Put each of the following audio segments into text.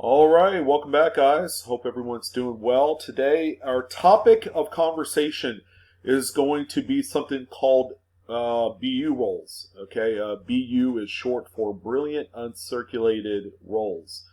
All right, welcome back, guys. Hope everyone's doing well. Today, our topic of conversation is going to be something called BU rolls. Okay, BU is short for Brilliant Uncirculated Rolls.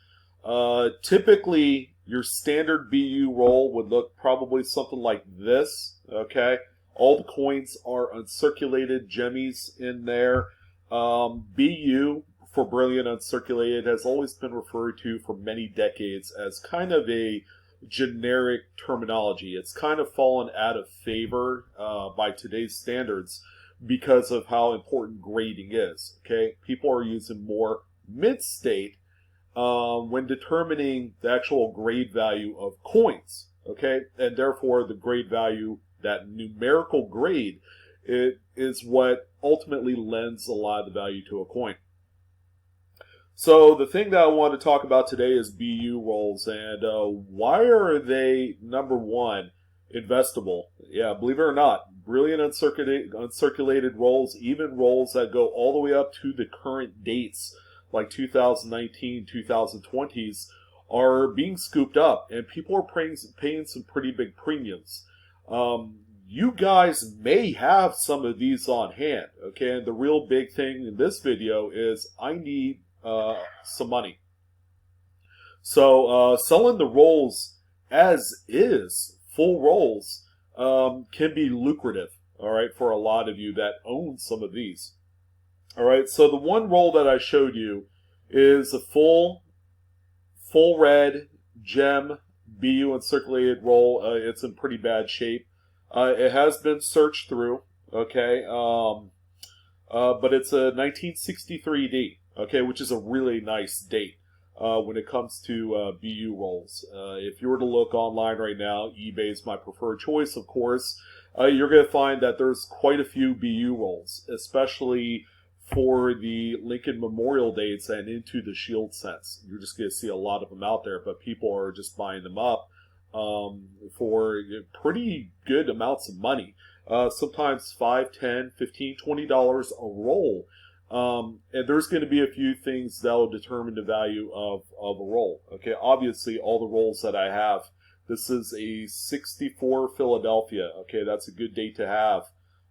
Typically, your standard BU roll would look probably something like this. Okay, all the coins are uncirculated jemmies in there. BU for Brilliant Uncirculated has always been referred to for many decades as kind of a generic terminology. It's kind of fallen out of favor by today's standards because of how important grading is. Okay, people are using more mid-state when determining the actual grade value of coins. Okay, and therefore the grade value, that numerical grade, it is what ultimately lends a lot of the value to a coin. So the thing that I want to talk about today is BU rolls, and why are they, number one, investable? Yeah, believe it or not, Brilliant uncirculated rolls, even rolls that go all the way up to the current dates, like 2019, 2020s, are being scooped up, and people are paying some pretty big premiums. You guys may have some of these on hand, okay? And the real big thing in this video is I need some money. So selling the rolls as is, full rolls, can be lucrative, all right, for a lot of you that own some of these. All right, so the one roll that I showed you is a full red gem BU uncirculated roll. It's in pretty bad shape. It has been searched through, okay, but it's a 1963D. Okay, which is a really nice date when it comes to BU rolls. If you were to look online right now, eBay is my preferred choice, of course. You're going to find that there's quite a few BU rolls, especially for the Lincoln Memorial dates and into the Shield cents. You're just going to see a lot of them out there, but people are just buying them up for pretty good amounts of money. Sometimes $5, $10, $15, $20 a roll. And there's going to be a few things that will determine the value of a roll. Okay, obviously all the rolls that I have, this is a 64 Philadelphia. Okay, that's a good date to have.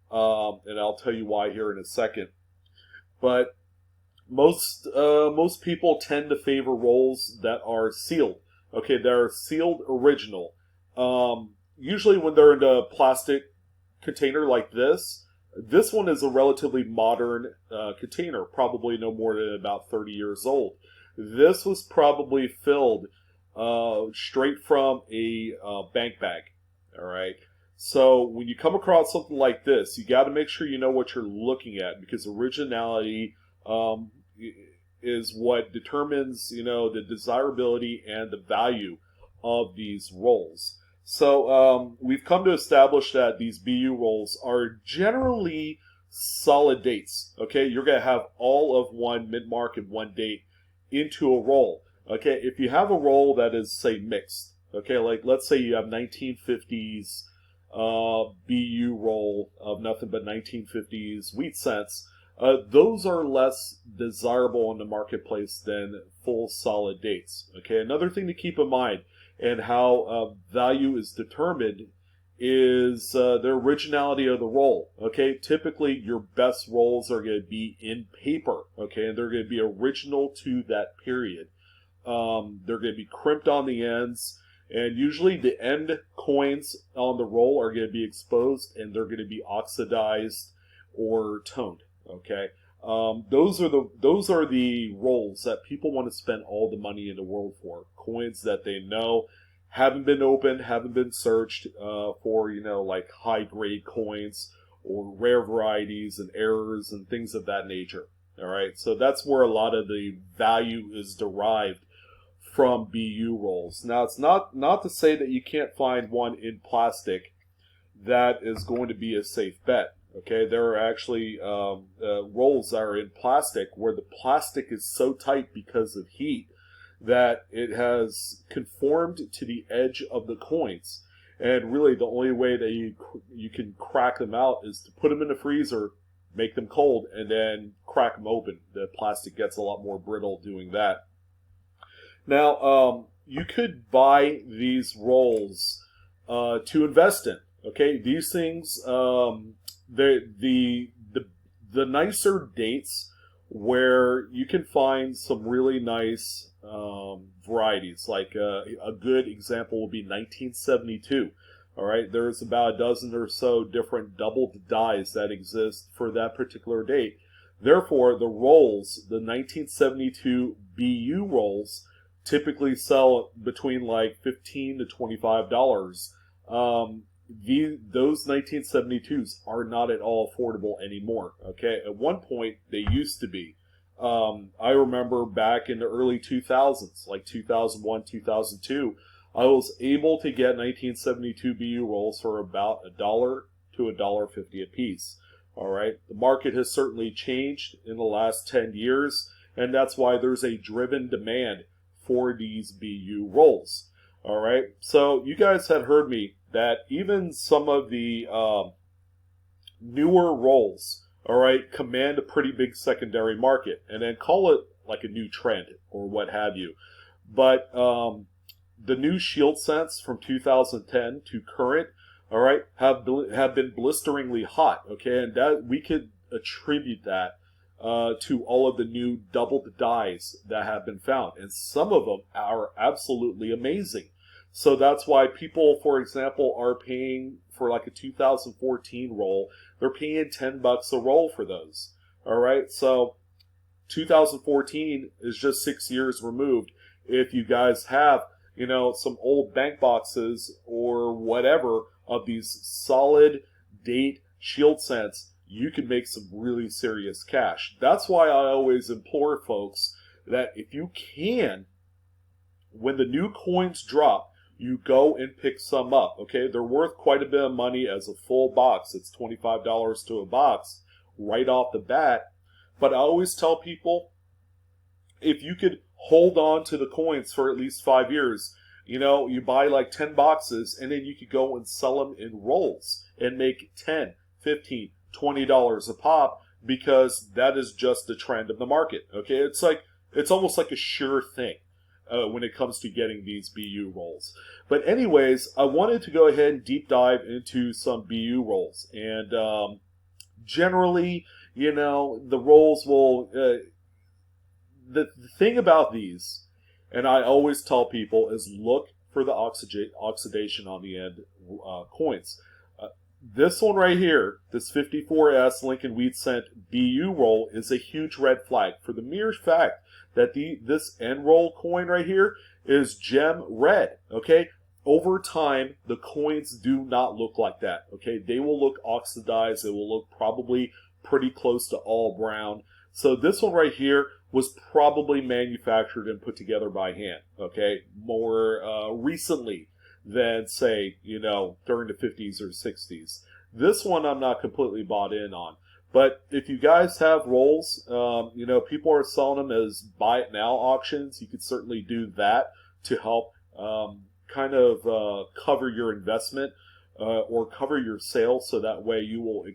And I'll tell you why here in a second. But most people tend to favor rolls that are sealed. Okay, they're sealed original. Usually when they're in a plastic container like this, this one is a relatively modern container, probably no more than about 30 years old. This was probably filled straight from a bank bag. All right. So when you come across something like this, you got to make sure you know what you're looking at, because originality is what determines, the desirability and the value of these rolls. So we've come to establish that these BU rolls are generally solid dates. Okay, you're going to have all of one mid-mark and one date into a roll. Okay, if you have a roll that is, say, mixed, okay, like let's say you have 1950s BU roll of nothing but 1950s wheat cents, those are less desirable in the marketplace than full solid dates. Okay, another thing to keep in mind, and how value is determined, is the originality of the roll. Okay, typically your best rolls are going to be in paper. Okay, and they're going to be original to that period. They're going to be crimped on the ends, and usually the end coins on the roll are going to be exposed, and they're going to be oxidized or toned. Okay. Those are the rolls that people want to spend all the money in the world for. Coins that they know haven't been opened, haven't been searched for, like high grade coins or rare varieties and errors and things of that nature. All right, so that's where a lot of the value is derived from BU rolls. Now, it's not to say that you can't find one in plastic that is going to be a safe bet. Okay, there are actually rolls that are in plastic where the plastic is so tight because of heat that it has conformed to the edge of the coins. And really the only way that you can crack them out is to put them in the freezer, make them cold, and then crack them open. The plastic gets a lot more brittle doing that. Now, you could buy these rolls to invest in. Okay, these things, the nicer dates where you can find some really nice varieties. Like a good example would be 1972. All right, there's about a dozen or so different doubled dies that exist for that particular date. Therefore, the rolls, the 1972 BU rolls, typically sell between like $15 to $25. Those 1972s are not at all affordable anymore. Okay, at one point they used to be. I remember back in the early 2000s, like 2001, 2002, I was able to get 1972 BU rolls for about $1 to $1.50 a piece. All right, the market has certainly changed in the last 10 years, and that's why there's a driven demand for these BU rolls. All right, so you guys had heard me that even some of the newer rolls, all right, command a pretty big secondary market, and then call it like a new trend or what have you. But the new shield scents from 2010 to current, all right, have been blisteringly hot. Okay, and that we could attribute that to all of the new doubled dies that have been found, and some of them are absolutely amazing. So that's why people, for example, are paying for like a 2014 roll. They're paying $10 a roll for those. All right, so 2014 is just 6 years removed. If you guys have, some old bank boxes or whatever of these solid date shield scents, you can make some really serious cash. That's why I always implore folks that if you can, when the new coins drop, you go and pick some up. Okay, they're worth quite a bit of money as a full box. It's $25 to a box right off the bat. But I always tell people, if you could hold on to the coins for at least 5 years, you buy like 10 boxes and then you could go and sell them in rolls and make $10, $15, $20 a pop, because that is just the trend of the market. Okay, it's almost like a sure thing when it comes to getting these BU rolls. But anyways, I wanted to go ahead and deep dive into some BU rolls, and generally, the rolls will. The thing about these, and I always tell people, is look for the oxidation on the end coins. This one right here, this 54S Lincoln Wheat Cent BU roll, is a huge red flag for the mere fact that this end roll coin right here is gem red. Okay, over time the coins do not look like that. Okay, they will look oxidized. They will look probably pretty close to all brown. So this one right here was probably manufactured and put together by hand, okay, more recently than, say, during the 50s or 60s. This one I'm not completely bought in on. But if you guys have rolls, people are selling them as buy it now auctions. You could certainly do that to help cover your investment or cover your sale, so that way you will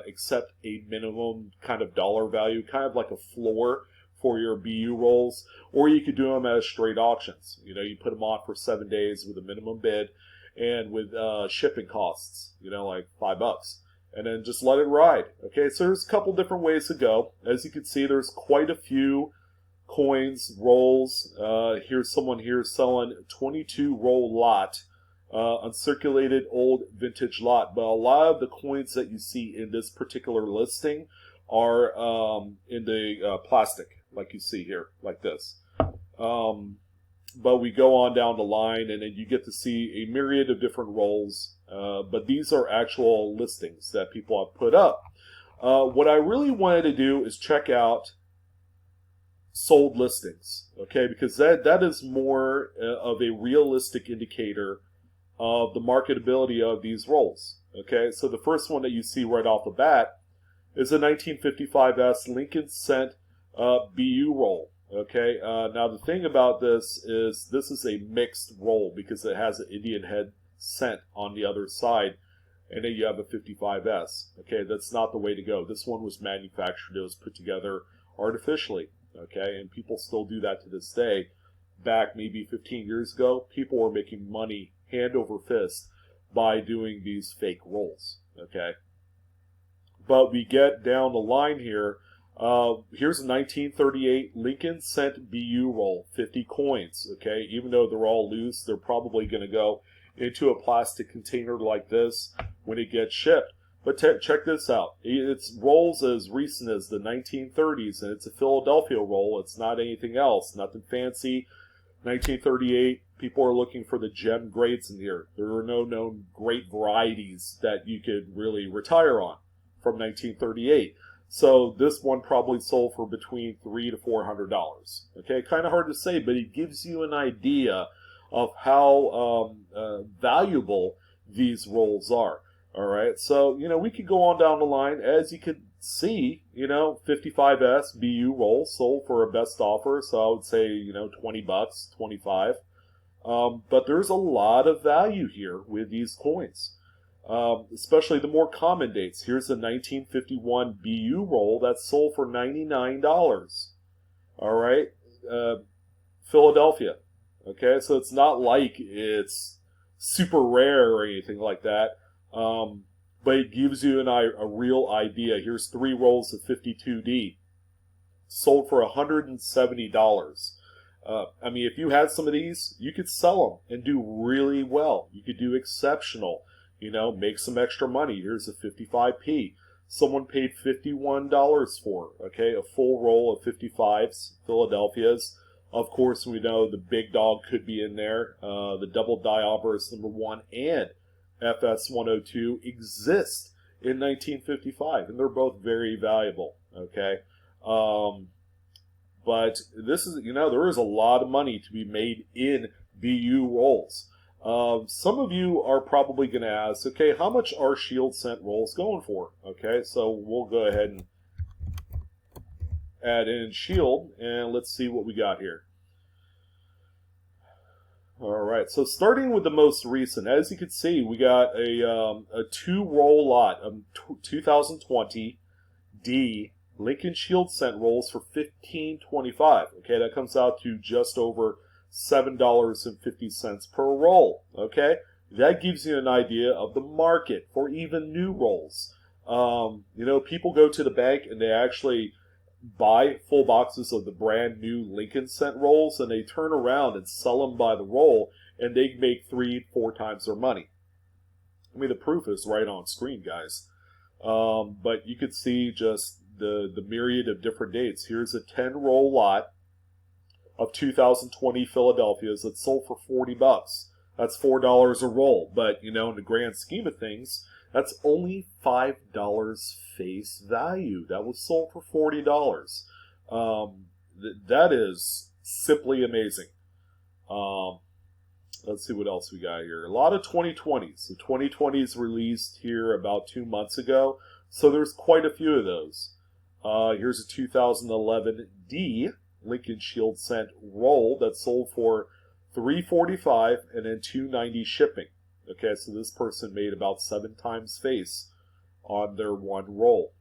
accept a minimum kind of dollar value, kind of like a floor for your BU rolls. Or you could do them as straight auctions. You put them on for 7 days with a minimum bid and with shipping costs, like $5, and then just let it ride. Okay, so there's a couple different ways to go. As you can see, there's quite a few coins, rolls. Here's someone here selling 22 roll lot, uncirculated old vintage lot. But a lot of the coins that you see in this particular listing are in the plastic, like you see here, like this. But we go on down the line, and then you get to see a myriad of different rolls. But these are actual listings that people have put up. What I really wanted to do is check out sold listings, okay, because that is more of a realistic indicator of the marketability of these rolls. Okay, so the first one that you see right off the bat is a 1955S Lincoln Cent BU roll. Okay, now the thing about this is a mixed roll, because it has an Indian head scent on the other side, and then you have a 55S. Okay, that's not the way to go. This one was manufactured, it was put together artificially. Okay, and people still do that to this day. back maybe 15 years ago, people were making money hand over fist by doing these fake rolls, okay? But we get down the line here. Here's a 1938 Lincoln cent BU roll, 50 coins, okay? Even though they're all loose, they're probably going to go into a plastic container like this when it gets shipped. But check this out. It's rolls as recent as the 1930s, and it's a Philadelphia roll. It's not anything else, nothing fancy. 1938, people are looking for the gem grades in here. There are no known great varieties that you could really retire on from 1938. So this one probably sold for between $300 to $400. Okay, kind of hard to say, but it gives you an idea of how valuable these rolls are. All right, so we could go on down the line. As you could see, 55S BU roll sold for a best offer, so I would say $20, 25. But there's a lot of value here with these coins. Especially the more common dates. Here's a 1951 BU roll that sold for $99. All right, Philadelphia. Okay, so it's not like it's super rare or anything like that, but it gives you a real idea. Here's 3 rolls of 52D, sold for $170. I mean, if you had some of these, you could sell them and do really well. You could do exceptional. Make some extra money. Here's a 55p. Someone paid $51 for, okay, a full roll of 55s, Philadelphias. Of course, we know the big dog could be in there. The double die obverse #1 and FS102 exist in 1955, and they're both very valuable, okay? But this is, there is a lot of money to be made in BU rolls. Some of you are probably going to ask, okay, how much are shield cent rolls going for? Okay, so we'll go ahead and add in shield, and let's see what we got here. All right, so starting with the most recent, as you can see, we got a 2-roll lot of 2020 D Lincoln Shield cent rolls for $15.25. Okay, that comes out to just over $7.50 per roll. Okay, that gives you an idea of the market for even new rolls. People go to the bank and they actually buy full boxes of the brand new Lincoln cent rolls, and they turn around and sell them by the roll, and they make 3-4 times their money. I mean, the proof is right on screen, guys. But you could see just the myriad of different dates. Here's a 10-roll lot of 2020 Philadelphias that sold for $40. That's $4 a roll. But, in the grand scheme of things, that's only $5 face value. That was sold for $40. That is simply amazing. Let's see what else we got here. A lot of 2020s. The 2020s released here about 2 months ago, so there's quite a few of those. Here's a 2011 D Lincoln Shield cent roll that sold for $3.45 and then $2.90 shipping. Okay, so this person made about 7 times face on their one roll.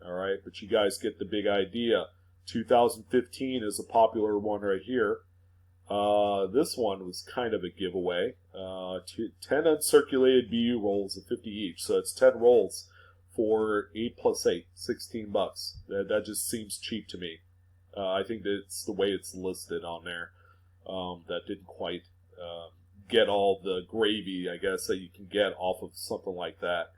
All right, but you guys get the big idea. 2015 is a popular one right here. This one was kind of a giveaway. 10 uncirculated BU rolls of 50 each, so it's 10 rolls for 8 plus 8, $16. That just seems cheap to me. I think that's the way it's listed on there. That didn't quite get all the gravy, I guess, that you can get off of something like that.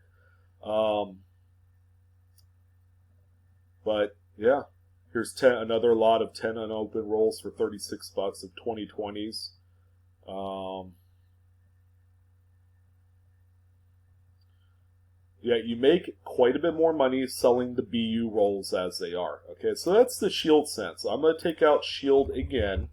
But yeah, here's another lot of 10 unopened rolls for $36 of 2020s. Yeah, you make quite a bit more money selling the BU rolls as they are. Okay, so that's the shield cent. So I'm going to take out shield again.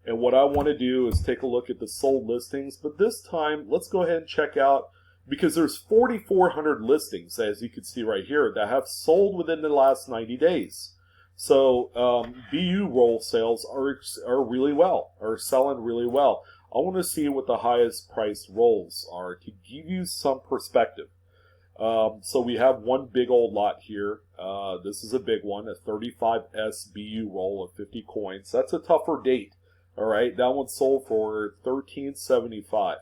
And what I want to do is take a look at the sold listings. But this time, let's go ahead and check out, because there's 4,400 listings, as you can see right here, that have sold within the last 90 days. So BU roll sales are really well, are selling really well. I want to see what the highest priced rolls are to give you some perspective. So we have one big old lot here. This is a big one, a 35S BU roll of 50 coins. That's a tougher date. All right, that one sold for $13.75.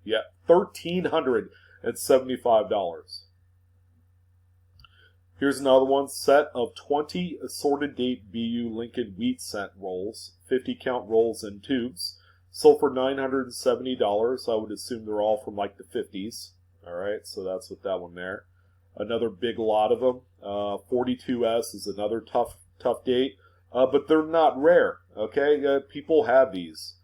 Yeah, $1,375. Here's another one, set of 20 assorted date BU Lincoln wheat cent rolls, 50 count rolls in tubes, sold for $970. I would assume they're all from like the 50s. All right, so that's what that one there. Another big lot of them. 42S is another tough date, but they're not rare. Okay, people have these.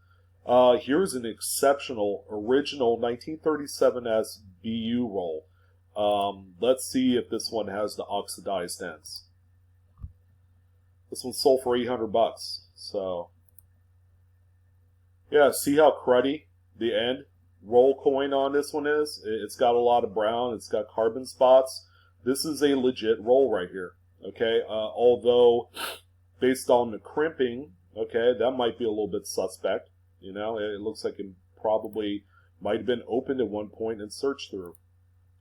Here's an exceptional original 1937S BU roll. Let's see if this one has the oxidized ends. This one sold for $800. So, yeah, see how cruddy the end roll coin on this one is? It's got a lot of brown. It's got carbon spots. This is a legit roll right here. Okay, although based on the crimping, okay, that might be a little bit suspect. You know, it looks like it probably might have been opened at one point and searched through.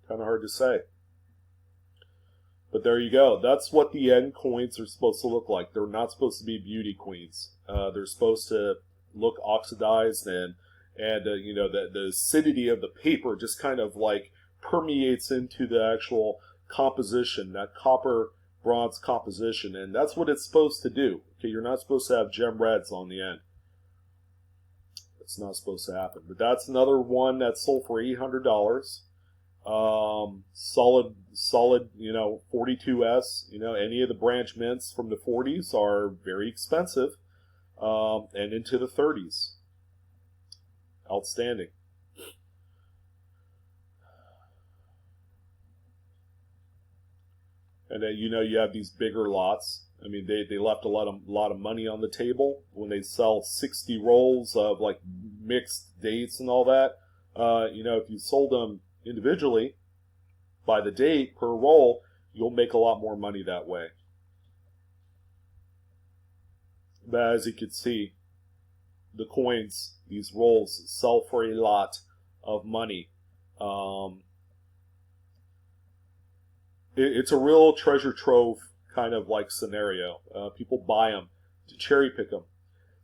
Kind of hard to say. But there you go. That's what the end coins are supposed to look like. They're not supposed to be beauty queens. They're supposed to look oxidized, and you know, the acidity of the paper just kind of like permeates into the actual composition, that copper bronze composition, and that's what it's supposed to do. Okay, you're not supposed to have gem reds on the end. It's not supposed to happen. But that's another one that sold for $800. Solid, you know, 42S, you know, any of the branch mints from the 40s are very expensive, and into the 30s. Outstanding. And then, you know, you have these bigger lots. I mean, they left a lot of money on the table when they sell 60 rolls of like mixed dates and all that. You know, if you sold them individually by the date per roll, you'll make a lot more money that way. But as you can see, the coins, these rolls, sell for a lot of money. It's a real treasure trove kind of like scenario. People buy them to cherry pick them.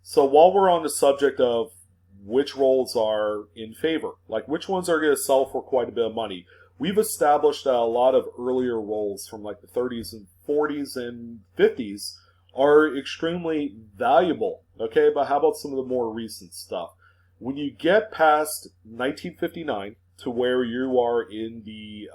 So while we're on the subject of which rolls are in favor, like which ones are going to sell for quite a bit of money, we've established that a lot of earlier rolls from like the 30s and 40s and 50s are extremely valuable. Okay, but how about some of the more recent stuff? When you get past 1959 to where you are in the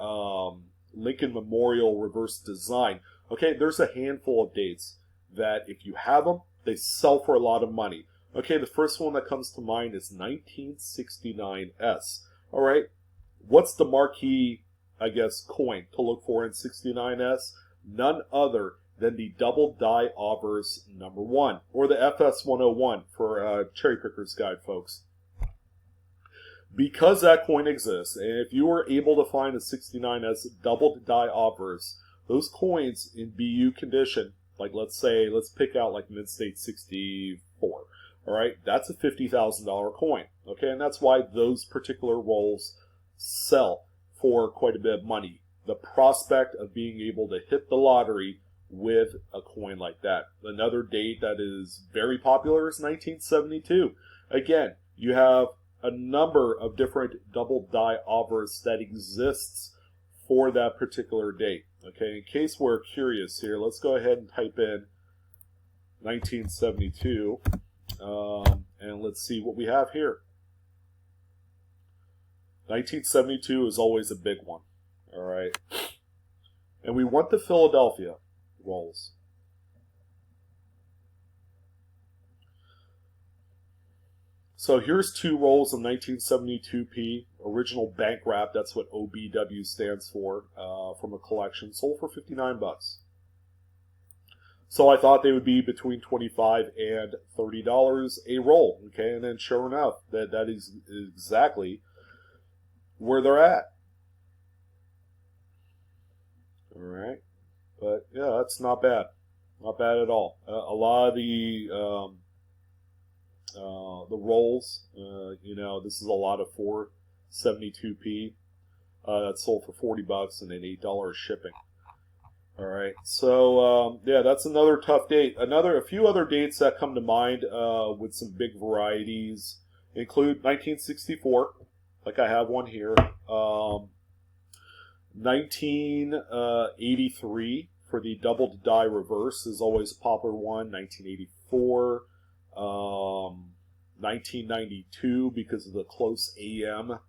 Lincoln Memorial reverse design, okay, there's a handful of dates that if you have them, they sell for a lot of money. Okay, the first one that comes to mind is 1969S. All right, what's the marquee, I guess, coin to look for in 69S? None other than the double die obverse number 1, or the FS 101 for Cherry Picker's Guide, folks. Because that coin exists, and if you were able to find a 69S double die obverse, those coins in BU condition, like let's pick out like Mid-State 64. All right, that's a $50,000 coin. Okay, and that's why those particular rolls sell for quite a bit of money. The prospect of being able to hit the lottery with a coin like that. Another date that is very popular is 1972. Again, you have a number of different double die obverse that exists for that particular date. Okay, in case we're curious here, let's go ahead and type in 1972, and let's see what we have here. 1972 is always a big one. All right, and we want the Philadelphia rolls. So here's 2 rolls of 1972p original bank wrap. That's what OBW stands for, from a collection. Sold for $59. So I thought they would be between $25 and $30 a roll. Okay, and then sure enough, that is exactly where they're at. All right, but yeah, that's not bad. Not bad at all. A lot of the rolls, you know, this is a lot of 472p. That sold for $40 and then $8 shipping. All right, so yeah, that's another tough date. A few other dates that come to mind with some big varieties include 1964, like I have one here. 1983 for the double to die reverse is always a popular one. 1984, 1992 because of the close AM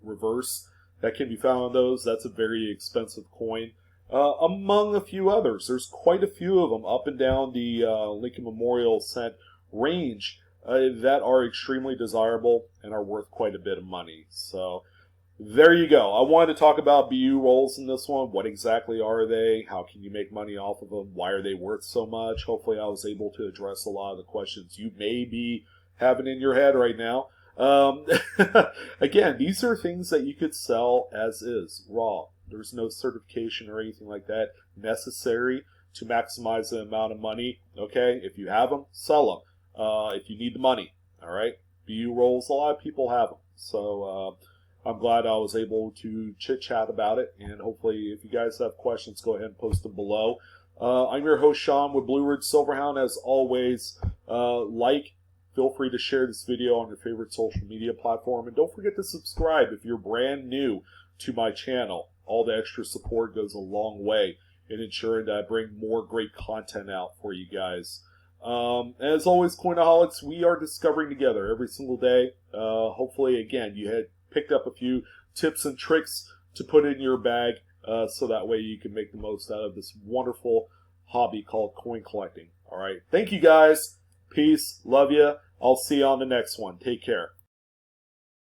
reverse that can be found on those. That's a very expensive coin. Among a few others, there's quite a few of them up and down the Lincoln Memorial cent range that are extremely desirable and are worth quite a bit of money. So there you go. I wanted to talk about BU rolls in this one. What exactly are they? How can you make money off of them? Why are they worth so much? Hopefully I was able to address a lot of the questions you may be having in your head right now. Again, these are things that you could sell as is, raw. There's no certification or anything like that necessary to maximize the amount of money. Okay, if you have them, sell them. If you need the money, all right. BU rolls, a lot of people have them. So I'm glad I was able to chit-chat about it. And hopefully, if you guys have questions, go ahead and post them below. I'm your host, Sean, with Blue Ridge Silverhound. As always, feel free to share this video on your favorite social media platform. And don't forget to subscribe if you're brand new to my channel. All the extra support goes a long way in ensuring that I bring more great content out for you guys. As always, Coinaholics, we are discovering together every single day. Hopefully, again, you had picked up a few tips and tricks to put in your bag so that way you can make the most out of this wonderful hobby called coin collecting. All right. Thank you, guys. Peace. Love you. I'll see you on the next one. Take care.